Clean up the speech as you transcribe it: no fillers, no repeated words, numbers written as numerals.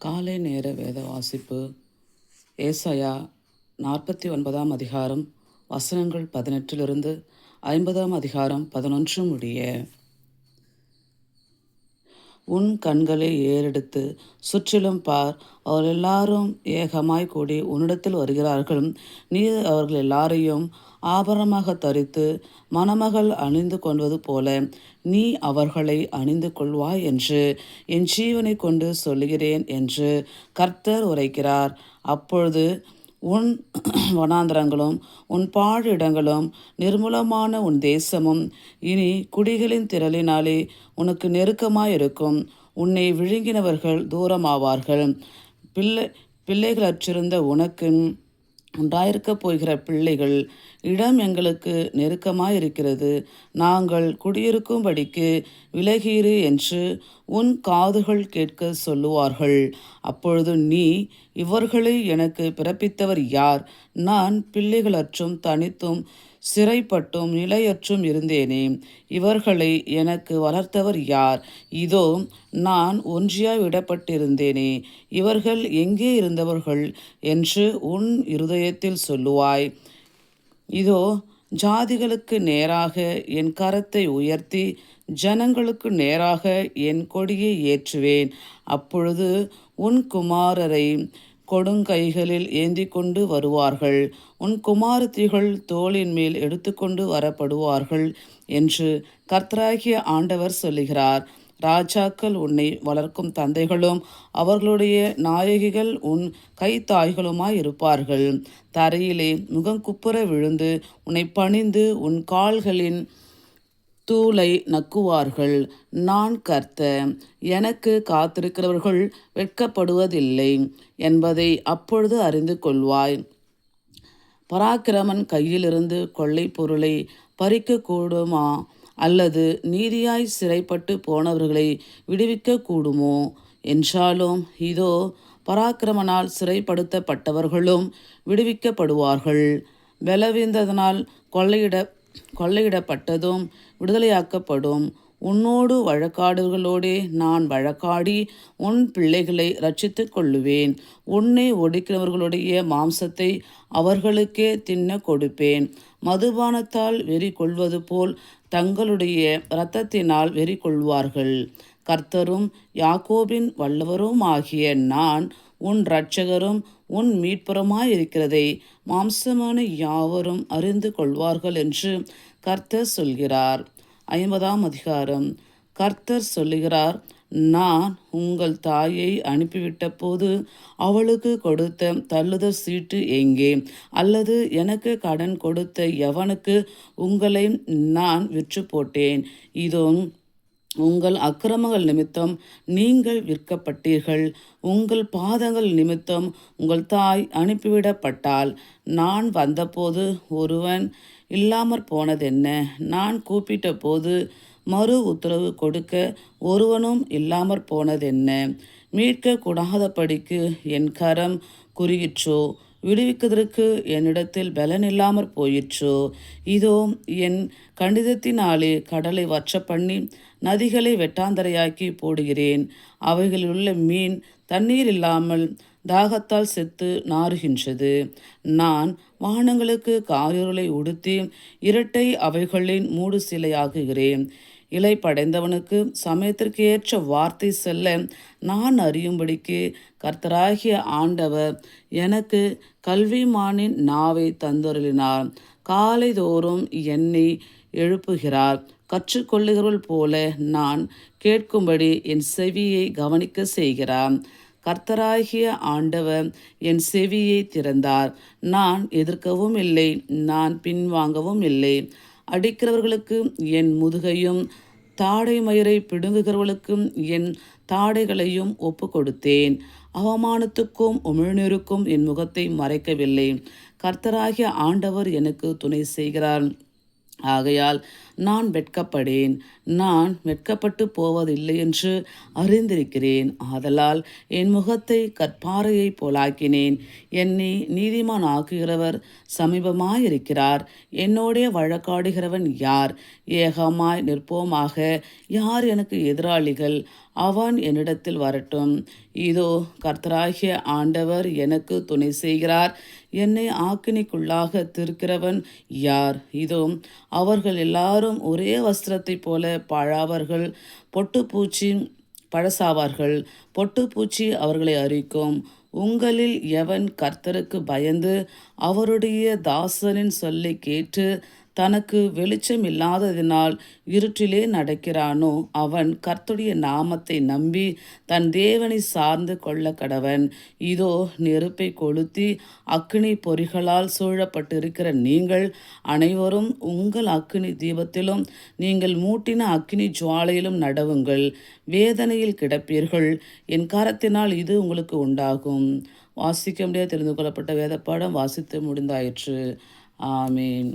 காலை நேர வேத வாசிப்பு. ஏசாயா 49ஆம் அதிகாரம் வசனங்கள் 18 50ஆம் அதிகாரம் 11 முடிய. உன் கண்களை ஏறெடுத்து சுற்றிலும் பார், அவர்கள் எல்லாரும் ஏகமாய் கூடி உன்னிடத்தில் வருகிறார்கள். நீ அவர்கள் எல்லாரையும் ஆபரணமாக தரித்து மணமகள் அணிந்து கொள்வது போல நீ அவர்களை அணிந்து கொள்வாய் என்று என் ஜீவனை கொண்டு சொல்லுகிறேன் என்று கர்த்தர் உரைக்கிறார். அப்பொழுது உன் வனாந்தரங்களும் உன் பாழ் இடங்களும் நிர்மூலமான உன் தேசமும் இனி குடிகளின் திரளினாலே உனக்கு நெருக்கமாயிருக்கும். உன்னை விழுங்கினவர்கள் தூரமாவார்கள். பிள்ளைகளற்றிருந்த உனக்கு உண்டாயிருக்கப் போகிற பிள்ளைகள், இடம் எங்களுக்கு நெருக்கமாயிருக்கிறது, நாங்கள் குடியிருக்கும்படிக்கு விலகீரு என்று உன் காதுகள் கேட்க சொல்லுவார்கள். அப்பொழுது நீ, இவர்களை எனக்கு பிறப்பித்தவர் யார்? நான் பிள்ளைகளற்றும் தனித்தும் சிறைப்பட்டும் நிலையற்றும் இருந்தேனே, இவர்களை எனக்கு வளர்த்தவர் யார்? இதோ நான் ஒன்றியாய் விடப்பட்டிருந்தேனே, இவர்கள் எங்கே இருந்தவர்கள் என்று உன் இருதயத்தில் சொல்லுவாய். இதோ ஜாதிகளுக்கு நேராக என் கரத்தை உயர்த்தி ஜனங்களுக்கு நேராக என் கொடியை ஏற்றுவேன். அப்பொழுது உன் குமாரரை கொடுங்கைகளில் ஏந்தி கொண்டு வருவார்கள், உன் குமாரத்திகள் தோளின் மேல் எடுத்துக்கொண்டு வரப்படுவார்கள் என்று கர்த்தராகிய ஆண்டவர் சொல்லுகிறார். ராஜாக்கள் உன்னை வளர்க்கும் தந்தைகளும் அவர்களுடைய நாயகிகள் உன் கைத்தாய்களுமாய் இருப்பார்கள். தரையிலே முகங்குப்புற விழுந்து உன்னை பணிந்து உன் கால்களின் தூளை நக்குவார்கள். நான் கர்த்தர், எனக்கு காத்திருக்கிறவர்கள் வெட்கப்படுவதில்லை என்பதை அப்பொழுது அறிந்து கொள்வாய். பராக்கிரமன் கையிலிருந்து கொள்ளை பொருளை பறிக்க கூடுமா? அல்லது நீதியாய் சிறைப்பட்டு போனவர்களை விடுவிக்க கூடுமோ? என்றாலும் இதோ பராக்கிரமனால் சிறைப்படுத்தப்பட்டவர்களும் விடுவிக்கப்படுவார்கள். பலவீனத்தினால் கொள்ளையிடப்பட்டதும் விடுதலையாக்கப்படும். உன்னோடு வழக்காடுகளோடே நான் வழக்காடி உன் பிள்ளைகளை ரட்சித்து கொள்ளுவேன். உன்னை ஒடுக்கிறவர்களுடைய மாம்சத்தை அவர்களுக்கே தின்ன கொடுப்பேன். மதுபானத்தால் வெறி கொள்வது போல் தங்களுடைய இரத்தத்தினால் வெறி கொள்வார்கள். கர்த்தரும் யாக்கோபின் வல்லவரும் ஆகிய நான் உன் இரட்சகரும் உன் மீட்புறமாயிருக்கிறதை மாம்சமான யாவரும் அறிந்து கொள்வார்கள் என்று கர்த்தர் சொல்கிறார். 50ஆம் அதிகாரம். கர்த்தர் சொல்லுகிறார், நான் உங்கள் தாயை அனுப்பிவிட்ட போது அவளுக்கு கொடுத்த தள்ளுதல் சீட்டு எங்கே? அல்லது எனக்கு கடன் கொடுத்த எவனுக்கு உங்களை நான் விற்று போட்டேன்? இதோ உங்கள் அக்கிரமங்கள் நிமித்தம் நீங்கள் விற்கப்பட்டீர்கள். உங்கள் பாதங்கள் நிமித்தம் உங்கள் தாய் அனுப்பிவிடப்பட்டால். நான் வந்தபோது ஒருவன் இல்லாமற் போனதென்ன? நான் கூப்பிட்ட போது மறு உத்தரவு கொடுக்க ஒருவனும் இல்லாமற் போனதென்ன? மீட்க கூடாதபடிக்கு என் கரம் குறுகிற்றோ? விடுவிக்கிறதற்கு என்னிடத்தில் பலன் இல்லாமற் போயிற்றோ? இதோ என் கண்டிதத்தினாலே கடலை வற்ற பண்ணி நதிகளை வெட்டாந்தரையாக்கி போடுகிறேன். அவைகளிலுள்ள மீன் தண்ணீர் இல்லாமல் தாகத்தால் செத்து நாறுகின்றது. நான் வானங்களுக்கு காரிருளை உடுத்தி இரட்டை அவைகளின் மூடு சிலையாகுகிறேன். இலை படைந்தவனுக்கு சமயத்திற்கு ஏற்ற வார்த்தை செல்ல நான் அறியும்படிக்கு கர்த்தராகிய ஆண்டவர் எனக்கு கல்விமானின் நாவை தந்தருளினார். காலைதோறும் என்னை எழுப்புகிறார். கற்றுக்கொள்ளுகிறவள் போல நான் கேட்கும்படி என் செவியை கவனிக்க செய்கிறார். கர்த்தராகிய ஆண்டவர் என் செவியை திறந்தார். நான் எதிர்க்கவும் இல்லை, நான் பின்வாங்கவும் இல்லை. அடிக்கிறவர்களுக்கு என் முதுகையும் தாடை மயிரை பிடுங்குகிறவர்களுக்கு என் தாடைகளையும் ஒப்பு கொடுத்தேன். அவமானத்துக்கும் உமிழ்நீருக்கும் என் முகத்தை மறைக்கவில்லை. கர்த்தராகிய ஆண்டவர் எனக்கு துணை செய்கிறார். ஆகையால் நான் வெட்கப்படேன். நான் வெட்கப்பட்டு போவதில்லை என்று அறிந்திருக்கிறேன். ஆதலால் என் முகத்தை கற்பாறையை போலாக்கினேன். என்னை நீதிமான் ஆக்குகிறவர் சமீபமாயிருக்கிறார். என்னோடே வழக்காடுகிறவன் யார்? ஏகமாய் நிற்போமாக. யார் எனக்கு எதிராளிகள்? அவன் என்னிடத்தில் வரட்டும். இதோ கர்த்தராகிய ஆண்டவர் எனக்கு துணை செய்கிறார். என்னை ஆக்கினைக்குள்ளாக தீர்க்கிறவன் யார்? இதோ அவர்கள் எல்லாரும் ஒரே வஸ்திரத்தைப் போல பாழாவார்கள், பொட்டுப்பூச்சி பழசாவார்கள், பொட்டுப்பூச்சி அவர்களை அரிக்கும். உங்களில் எவன் கர்த்தருக்கு பயந்து அவருடைய தாசனின் சொல்லை கேட்டு தனக்கு வெளிச்சம் இல்லாததினால் இருட்டிலே நடக்கிறானோ, அவன் கர்த்தருடைய நாமத்தை நம்பி தன் தேவனை சார்ந்து கொள்ள கடவன். இதோ நெருப்பை கொளுத்தி அக்கினி பொறிகளால் சூழப்பட்டிருக்கிற நீங்கள் அனைவரும் உங்கள் அக்கினி தீபத்திலும் நீங்கள் மூட்டின அக்கினி ஜுவாலையிலும் நடவுங்கள். வேதனையில் கிடப்பீர்கள். என் கரத்தினால் இது உங்களுக்கு உண்டாகும். வாசிக்க முடியாது தெரிந்து கொள்ளப்பட்ட வேதப்பாடம் வாசித்து முடிந்தாயிற்று. ஆமீன்.